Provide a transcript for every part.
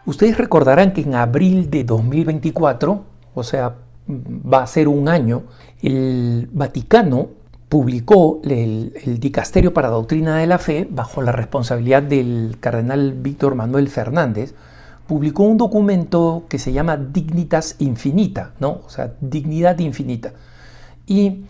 Ustedes recordarán que en abril de 2024, o sea, va a ser un año, el Vaticano publicó el Dicasterio para Doctrina de la Fe, bajo la responsabilidad del cardenal Víctor Manuel Fernández, publicó un documento que se llama Dignitas Infinita, ¿no? O sea, dignidad infinita. Y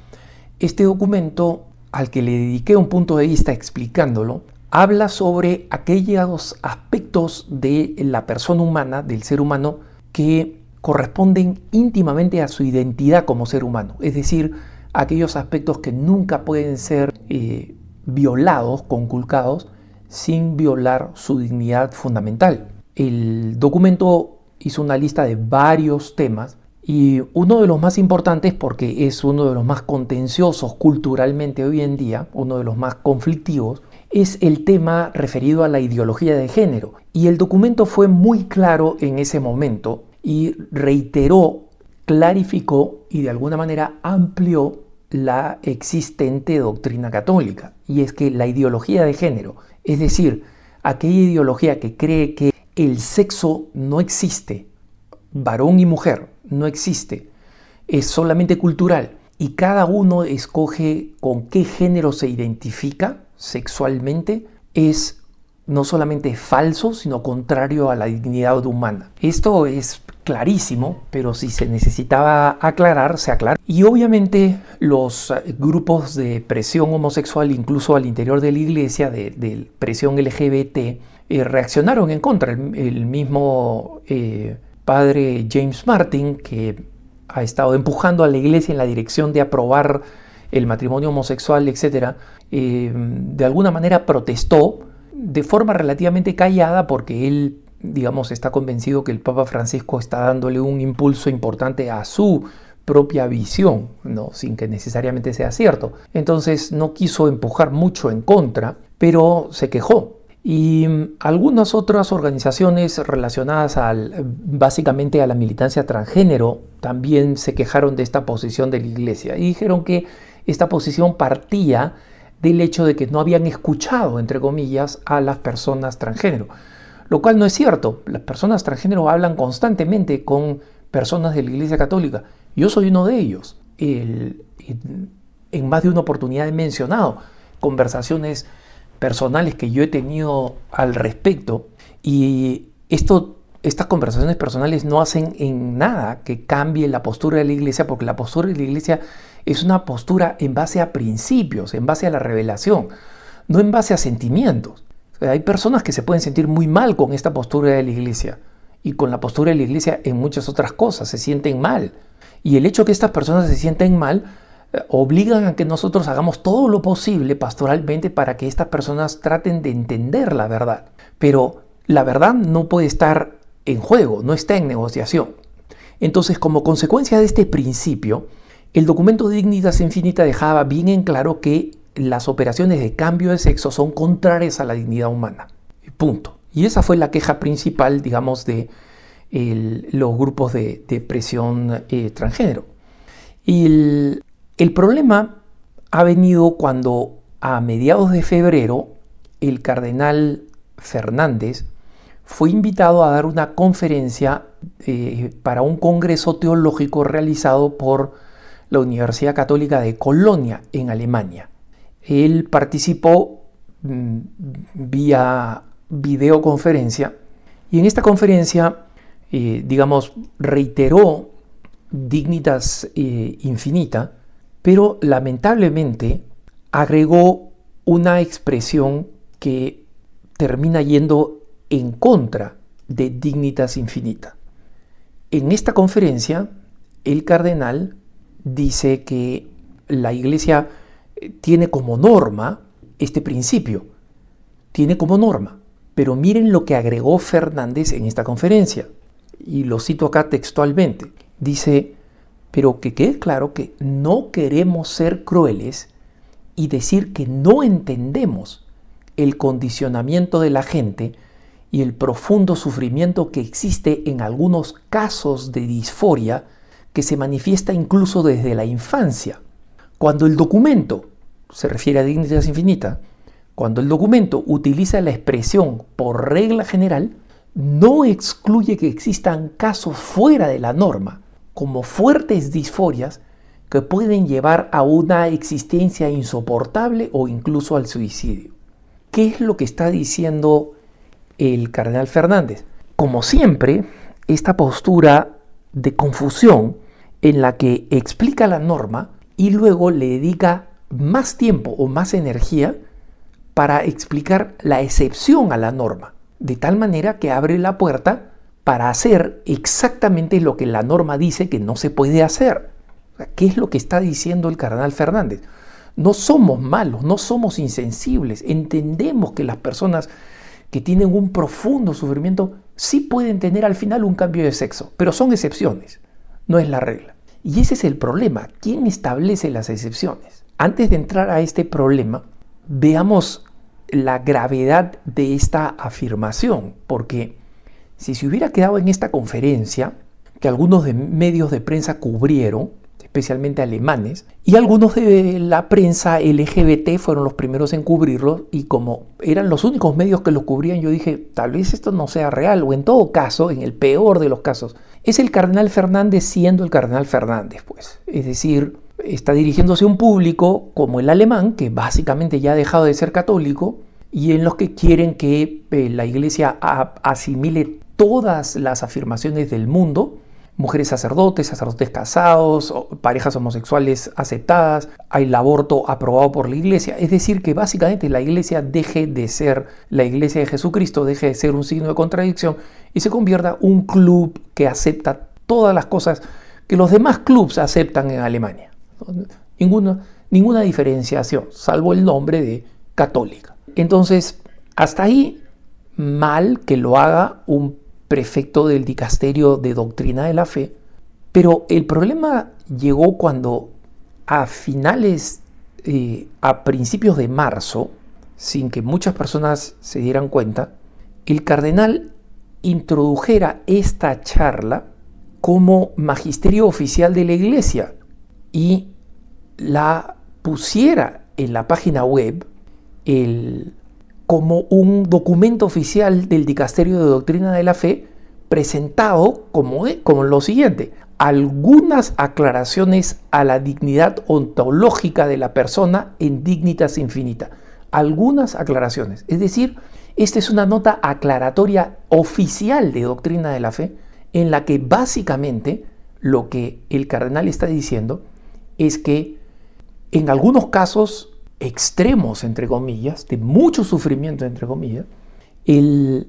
este documento, al que le dediqué un punto de vista explicándolo, habla sobre aquellos aspectos de la persona humana, del ser humano, que corresponden íntimamente a su identidad como ser humano. Es decir, aquellos aspectos que nunca pueden ser violados, conculcados, sin violar su dignidad fundamental. El documento hizo una lista de varios temas y uno de los más importantes, porque es uno de los más contenciosos culturalmente hoy en día, uno de los más conflictivos, es el tema referido a la ideología de género. Y el documento fue muy claro en ese momento y reiteró, clarificó y de alguna manera amplió la existente doctrina católica. Y es que la ideología de género, es decir, aquella ideología que cree que el sexo no existe, varón y mujer no existe, es solamente cultural y cada uno escoge con qué género se identifica sexualmente, es no solamente falso, sino contrario a la dignidad humana. Esto es clarísimo, pero si se necesitaba aclarar, se aclara. Y obviamente los grupos de presión homosexual, incluso al interior de la iglesia, de presión LGBT, reaccionaron en contra. El mismo padre James Martin, que ha estado empujando a la iglesia en la dirección de aprobar el matrimonio homosexual, etc., de alguna manera protestó de forma relativamente callada, porque él, digamos, está convencido que el Papa Francisco está dándole un impulso importante a su propia visión, ¿no? Sin que necesariamente sea cierto. Entonces no quiso empujar mucho en contra, pero se quejó. Y algunas otras organizaciones relacionadas básicamente a la militancia transgénero también se quejaron de esta posición de la iglesia y dijeron que esta posición partía del hecho de que no habían escuchado, entre comillas, a las personas transgénero, lo cual no es cierto. Las personas transgénero hablan constantemente con personas de la Iglesia Católica. Yo soy uno de ellos. En más de una oportunidad he mencionado conversaciones personales que yo he tenido al respecto, y estas conversaciones personales no hacen en nada que cambie la postura de la iglesia, porque la postura de la iglesia es una postura en base a principios, en base a la revelación, no en base a sentimientos. O sea, hay personas que se pueden sentir muy mal con esta postura de la iglesia y con la postura de la iglesia en muchas otras cosas, se sienten mal. Y el hecho que estas personas se sienten mal obligan a que nosotros hagamos todo lo posible pastoralmente para que estas personas traten de entender la verdad. Pero la verdad no puede estar en juego, no está en negociación. Entonces, como consecuencia de este principio, el documento de Dignitas Infinita dejaba bien en claro que las operaciones de cambio de sexo son contrarias a la dignidad humana. Punto. Y esa fue la queja principal, digamos, de los grupos de presión transgénero. Y el problema ha venido cuando a mediados de febrero el cardenal Fernández fue invitado a dar una conferencia para un congreso teológico realizado por la Universidad Católica de Colonia, en Alemania. Él participó vía videoconferencia y en esta conferencia, digamos, reiteró Dignitas Infinita, pero lamentablemente agregó una expresión que termina yendo en contra de Dignitas Infinita. En esta conferencia, el cardenal dice que la iglesia tiene como norma este principio, tiene como norma, pero miren lo que agregó Fernández en esta conferencia, y lo cito acá textualmente. Dice: pero que quede claro que no queremos ser crueles y decir que no entendemos el condicionamiento de la gente y el profundo sufrimiento que existe en algunos casos de disforia que se manifiesta incluso desde la infancia. Cuando el documento, se refiere a Dignitas Infinita, cuando el documento utiliza la expresión por regla general, no excluye que existan casos fuera de la norma, como fuertes disforias que pueden llevar a una existencia insoportable o incluso al suicidio. ¿Qué es lo que está diciendo el cardenal Fernández? Como siempre, esta postura de confusión en la que explica la norma y luego le dedica más tiempo o más energía para explicar la excepción a la norma, de tal manera que abre la puerta para hacer exactamente lo que la norma dice que no se puede hacer. ¿Qué es lo que está diciendo el cardenal Fernández? No somos malos, no somos insensibles, entendemos que las personas que tienen un profundo sufrimiento sí pueden tener al final un cambio de sexo, pero son excepciones, no es la regla. Y ese es el problema, ¿quién establece las excepciones? Antes de entrar a este problema, veamos la gravedad de esta afirmación, porque si se hubiera quedado en esta conferencia, que algunos de medios de prensa cubrieron, especialmente alemanes, y algunos de la prensa LGBT fueron los primeros en cubrirlo, y como eran los únicos medios que lo cubrían, yo dije, tal vez esto no sea real, o en todo caso, en el peor de los casos, es el cardenal Fernández siendo el cardenal Fernández, pues. Es decir, está dirigiéndose a un público como el alemán, que básicamente ya ha dejado de ser católico, y en los que quieren que la Iglesia asimile todas las afirmaciones del mundo, mujeres sacerdotes, sacerdotes casados, parejas homosexuales aceptadas, el aborto aprobado por la Iglesia. Es decir, que básicamente la Iglesia deje de ser la Iglesia de Jesucristo, deje de ser un signo de contradicción y se convierta en un club que acepta todas las cosas que los demás clubs aceptan en Alemania. Ninguna diferenciación, salvo el nombre de católica. Entonces, hasta ahí, mal que lo haga un prefecto del dicasterio de doctrina de la fe, pero el problema llegó cuando a principios de marzo, sin que muchas personas se dieran cuenta, el cardenal introdujera esta charla como magisterio oficial de la Iglesia y la pusiera en la página web como un documento oficial del Dicasterio de Doctrina de la Fe, presentado como lo siguiente: algunas aclaraciones a la dignidad ontológica de la persona en Dignitas Infinita. Algunas aclaraciones. Es decir, esta es una nota aclaratoria oficial de Doctrina de la Fe, en la que básicamente lo que el cardenal está diciendo es que en algunos casos extremos, entre comillas, de mucho sufrimiento, entre comillas, el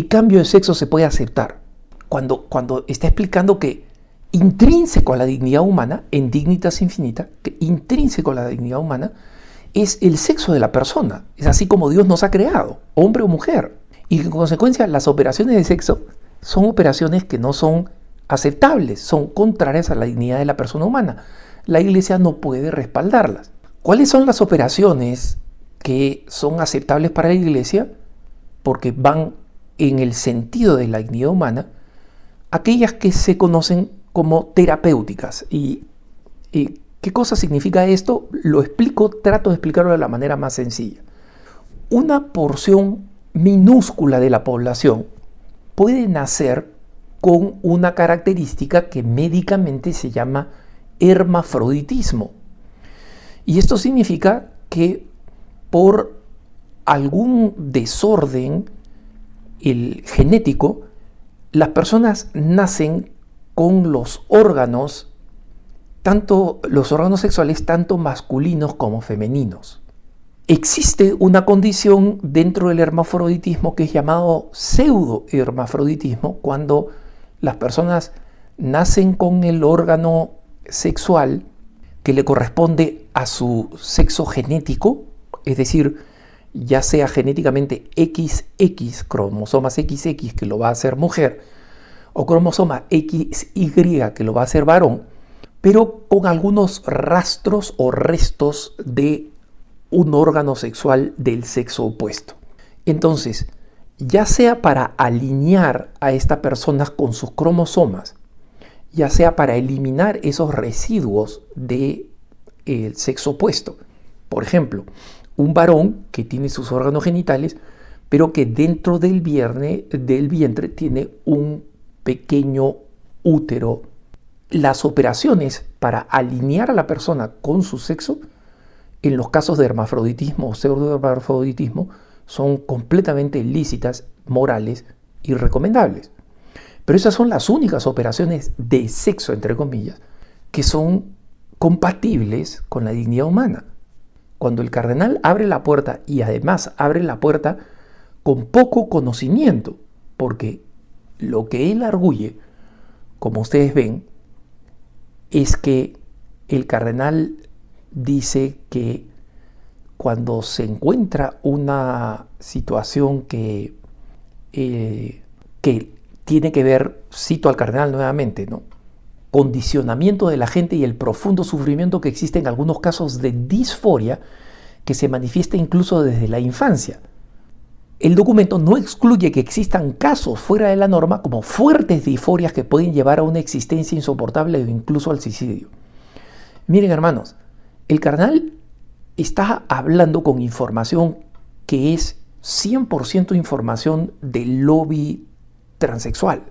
cambio de sexo se puede aceptar. Cuando está explicando que intrínseco a la dignidad humana, en Dignitas Infinita, que intrínseco a la dignidad humana es el sexo de la persona. Es así como Dios nos ha creado, hombre o mujer. Y en consecuencia, las operaciones de sexo son operaciones que no son aceptables, son contrarias a la dignidad de la persona humana. La Iglesia no puede respaldarlas. ¿Cuáles son las operaciones que son aceptables para la Iglesia? Porque van en el sentido de la dignidad humana, aquellas que se conocen como terapéuticas. ¿Y qué cosa significa esto? Lo explico, trato de explicarlo de la manera más sencilla. Una porción minúscula de la población puede nacer con una característica que médicamente se llama hermafroditismo. Y esto significa que por algún desorden genético, las personas nacen con los órganos sexuales tanto masculinos como femeninos. Existe una condición dentro del hermafroditismo que es llamado pseudohermafroditismo, cuando las personas nacen con el órgano sexual que le corresponde a su sexo genético, es decir, ya sea genéticamente XX, cromosomas XX que lo va a hacer mujer, o cromosoma XY que lo va a hacer varón, pero con algunos rastros o restos de un órgano sexual del sexo opuesto. Entonces, ya sea para alinear a esta persona con sus cromosomas, ya sea para eliminar esos residuos del sexo opuesto. Por ejemplo, un varón que tiene sus órganos genitales pero que dentro del vientre tiene un pequeño útero. Las operaciones para alinear a la persona con su sexo, en los casos de hermafroditismo o pseudohermafroditismo, son completamente lícitas, morales y recomendables. Pero esas son las únicas operaciones de sexo, entre comillas, que son compatibles con la dignidad humana. Cuando el cardenal abre la puerta, y además abre la puerta con poco conocimiento, porque lo que él arguye, como ustedes ven, es que el cardenal dice que cuando se encuentra una situación que tiene que ver, cito al cardenal nuevamente, ¿no?, condicionamiento de la gente y el profundo sufrimiento que existe en algunos casos de disforia que se manifiesta incluso desde la infancia. El documento no excluye que existan casos fuera de la norma como fuertes disforias que pueden llevar a una existencia insoportable o incluso al suicidio. Miren, hermanos, el cardenal está hablando con información que es 100% información del lobby transexual.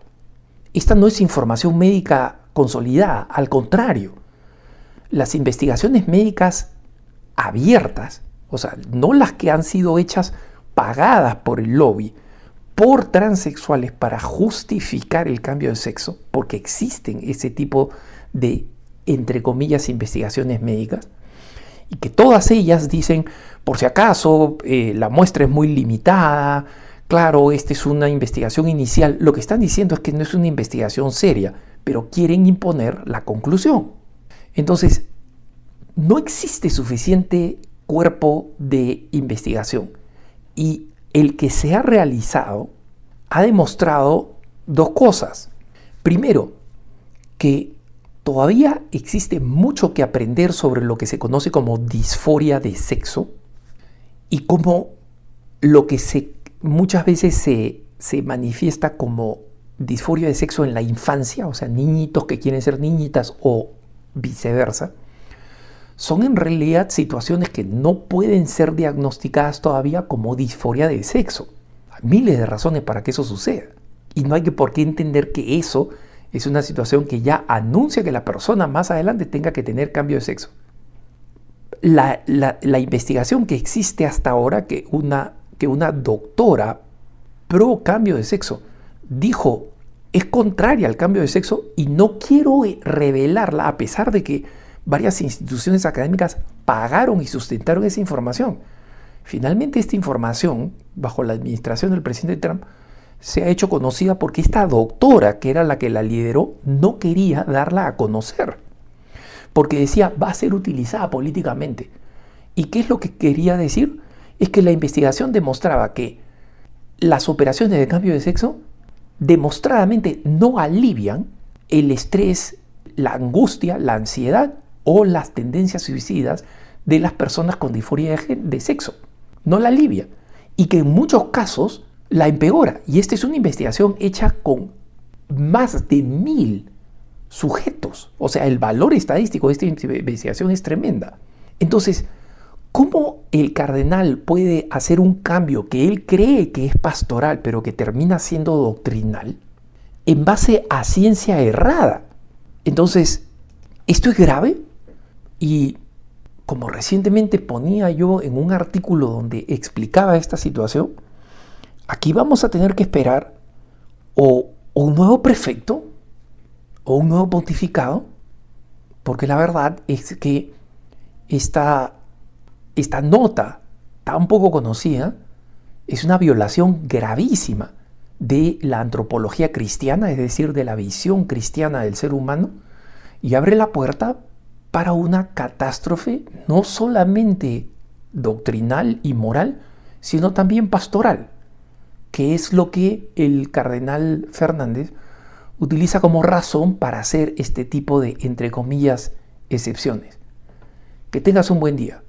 Esta no es información médica consolidada, al contrario. Las investigaciones médicas abiertas, o sea, no las que han sido hechas pagadas por el lobby, por transexuales para justificar el cambio de sexo, porque existen ese tipo de, entre comillas, investigaciones médicas, y que todas ellas dicen, por si acaso, la muestra es muy limitada, claro, esta es una investigación inicial. Lo que están diciendo es que no es una investigación seria, pero quieren imponer la conclusión. Entonces, no existe suficiente cuerpo de investigación, y el que se ha realizado ha demostrado dos cosas. Primero, que todavía existe mucho que aprender sobre lo que se conoce como disforia de sexo y cómo lo que muchas veces se manifiesta como disforia de sexo en la infancia, o sea, niñitos que quieren ser niñitas o viceversa, son en realidad situaciones que no pueden ser diagnosticadas todavía como disforia de sexo. Hay miles de razones para que eso suceda. Y no hay por qué entender que eso es una situación que ya anuncia que la persona más adelante tenga que tener cambio de sexo. La investigación que existe hasta ahora, que una doctora pro cambio de sexo dijo es contraria al cambio de sexo, y no quiero revelarla a pesar de que varias instituciones académicas pagaron y sustentaron esa información. Finalmente esta información, bajo la administración del presidente Trump, se ha hecho conocida porque esta doctora, que era la que la lideró, no quería darla a conocer, porque decía va a ser utilizada políticamente. ¿Y qué es lo que quería decir? Es que la investigación demostraba que las operaciones de cambio de sexo demostradamente no alivian el estrés, la angustia, la ansiedad o las tendencias suicidas de las personas con disforia de sexo. No la alivia, y que en muchos casos la empeora. Y esta es una investigación hecha con más de 1000 sujetos. O sea, el valor estadístico de esta investigación es tremenda. Entonces, ¿cómo el cardenal puede hacer un cambio que él cree que es pastoral, pero que termina siendo doctrinal, en base a ciencia errada? Entonces, esto es grave, y como recientemente ponía yo en un artículo donde explicaba esta situación, aquí vamos a tener que esperar o un nuevo prefecto o un nuevo pontificado, porque la verdad es que esta nota tan poco conocida es una violación gravísima de la antropología cristiana, es decir, de la visión cristiana del ser humano, y abre la puerta para una catástrofe no solamente doctrinal y moral, sino también pastoral, que es lo que el cardenal Fernández utiliza como razón para hacer este tipo de, entre comillas, excepciones. Que tengas un buen día.